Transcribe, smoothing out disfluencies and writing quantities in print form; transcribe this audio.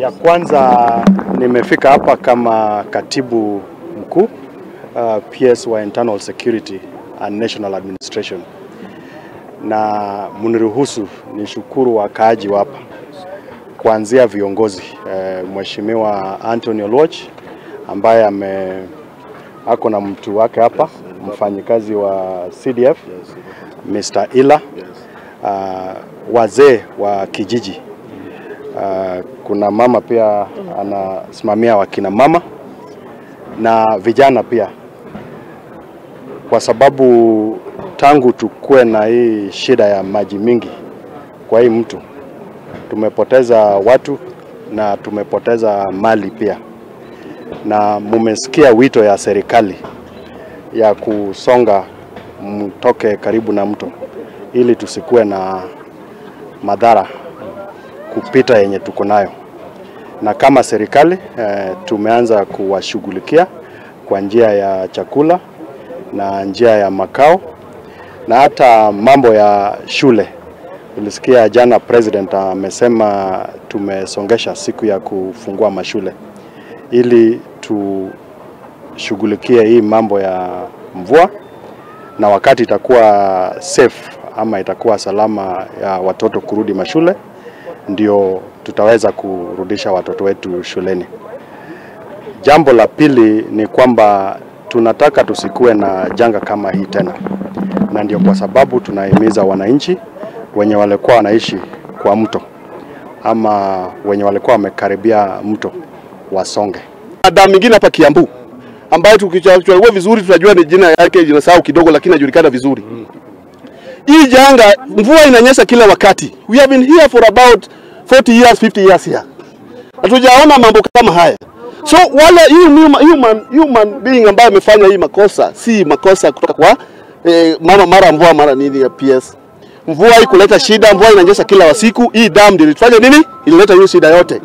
Ya kwanza nimefika hapa kama katibu mkuu PS wa Internal Security and National Administration, na muniruhusu nishukuru wakaaji hapa kuanzia viongozi Mheshimiwa Anthony Oluoch ambaye ako na mtu wake hapa, mfanyikazi wa CDF Mr. Ila, wazee wa kijiji, kuna mama pia anasimamia wakina mama na vijana pia, kwa sababu tangu tukue na hii shida ya maji mingi kwa hii mtu, tumepoteza watu na tumepoteza mali pia, na mumesikia wito ya serikali ya kusonga mtoke karibu na mto ili tusikue na madhara kupita yenye tuko nayo. Na kama serikali tumeanza kuwashughulikia kwa njia ya chakula na njia ya makao na hata mambo ya shule. Ulisikia jana president amesema tumesongesha siku ya kufungua mashule ili tushughulikie hii mambo ya mvua, na wakati itakuwa safe ama itakuwa salama ya watoto kurudi mashule, ndio tutaweza kurudisha watoto wetu shuleni. Jambo la pili ni kwamba tunataka tusikue na janga kama hii tena, na ndio kwa sababu tunahimiza wananchi wenye walikuwa wanaishi kwa mto ama wenye walikuwa wamekaribia mto wasonge. Damu nyingine hapa Kiambu ambayo tukichagua vizuri tunajua ni jina yake, jinasahau kidogo lakini inajulikana vizuri. Hii janga, mvua inanyesha kila wakati. We have been here for about 40 years, 50 years here. Hatujaona mambo kama haya. So wale human being ambaye amefanya hii makosa, si makosa kutoka kwa mara mvua mara nini ya PS. Mvua hii kuleta shida, mvua inanyesha kila siku. Hii dam ndio ilifanya nini? Ilileta hiyo shida yote.